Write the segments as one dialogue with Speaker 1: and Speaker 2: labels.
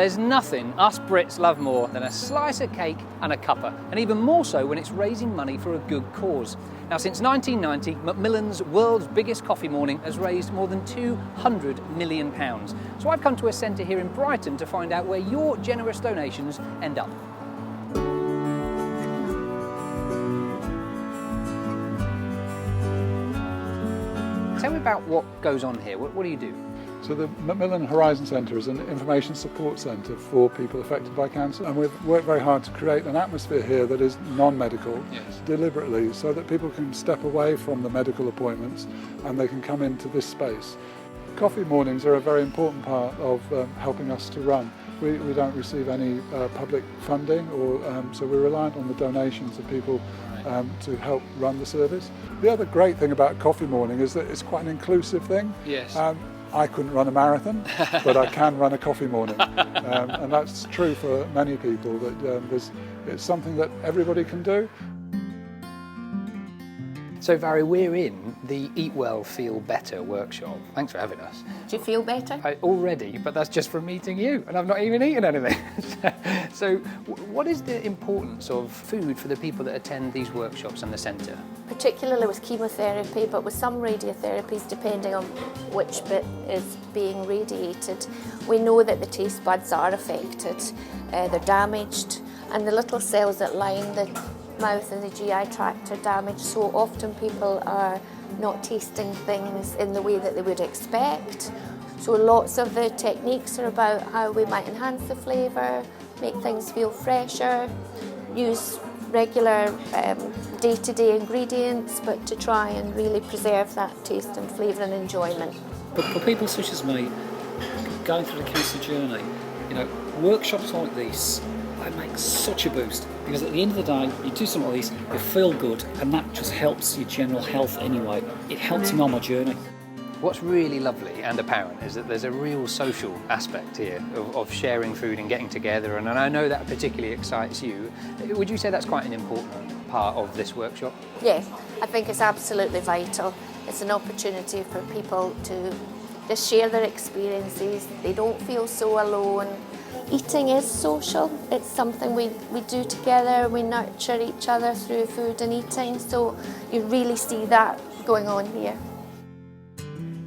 Speaker 1: There's nothing us Brits love more than a slice of cake and a cuppa, and even more so when it's raising money for a good cause. Now, since 1990, Macmillan's world's biggest coffee morning has raised more than £200 million. So I've come to a centre here in Brighton to find out where your generous donations end up. Tell me about what goes on here. What do you do?
Speaker 2: So the Macmillan Horizon Centre is an information support centre for people affected by cancer, and we've worked very hard to create an atmosphere here that is non-medical, deliberately, so that people can step away from the medical appointments and they can come into this space. Coffee mornings are a very important part of helping us to run. We don't receive any public funding, so we're reliant on the donations of people to help run the service. The other great thing about coffee morning is that it's quite an inclusive thing.
Speaker 1: Yes.
Speaker 2: I couldn't run a marathon, but I can run a coffee morning, and that's true for many people. That it's something that everybody can do.
Speaker 1: So Vary, we're in the Eat Well, Feel Better workshop. Thanks for having us.
Speaker 3: Do you feel better?
Speaker 1: Already, but that's just from meeting you, and I've not even eaten anything. So what is the importance of food for the people that attend these workshops and the centre?
Speaker 3: Particularly with chemotherapy, but with some radiotherapies, depending on which bit is being radiated, we know that the taste buds are affected, they're damaged, and the little cells that line the mouth and the GI tract are damaged, so often people are not tasting things in the way that they would expect. So lots of the techniques are about how we might enhance the flavour, make things feel fresher, use regular day-to-day ingredients, but to try and really preserve that taste and flavour and enjoyment.
Speaker 4: But for people such as me, going through the cancer journey, workshops like this, they make such a boost, because at the end of the day, you do something like this, you feel good, and that just helps your general health anyway. It helps me on my journey.
Speaker 1: What's really lovely and apparent is that there's a real social aspect here of sharing food and getting together, and I know that particularly excites you. Would you say that's quite an important part of this workshop?
Speaker 3: Yes, I think it's absolutely vital. It's an opportunity for people to just share their experiences. They don't feel so alone. Eating is social. It's something we do together. We nurture each other through food and eating, so you really see that going on here.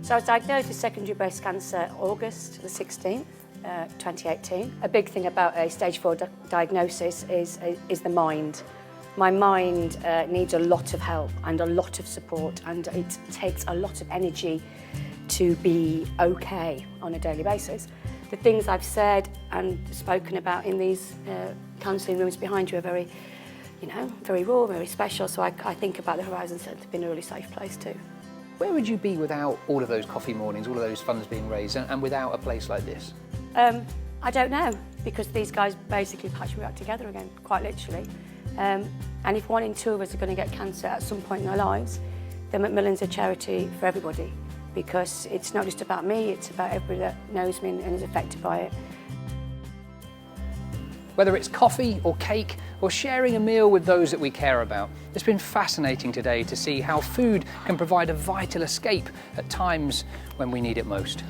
Speaker 5: So I was diagnosed with secondary breast cancer August the 16th, 2018. A big thing about a stage 4 diagnosis is the mind. My mind needs a lot of help and a lot of support, and it takes a lot of energy to be okay on a daily basis. The things I've said and spoken about in these counselling rooms behind you are very, very raw, very special. So I think about the Horizon Centre being a really safe place too.
Speaker 1: Where would you be without all of those coffee mornings, all of those funds being raised, and without a place like this?
Speaker 5: I don't know, because these guys basically patched me back together again, quite literally. And if 1 in 2 of us are going to get cancer at some point in our lives, then Macmillan's a charity for everybody. Because it's not just about me, it's about everybody that knows me and is affected by it.
Speaker 1: Whether it's coffee or cake or sharing a meal with those that we care about, it's been fascinating today to see how food can provide a vital escape at times when we need it most.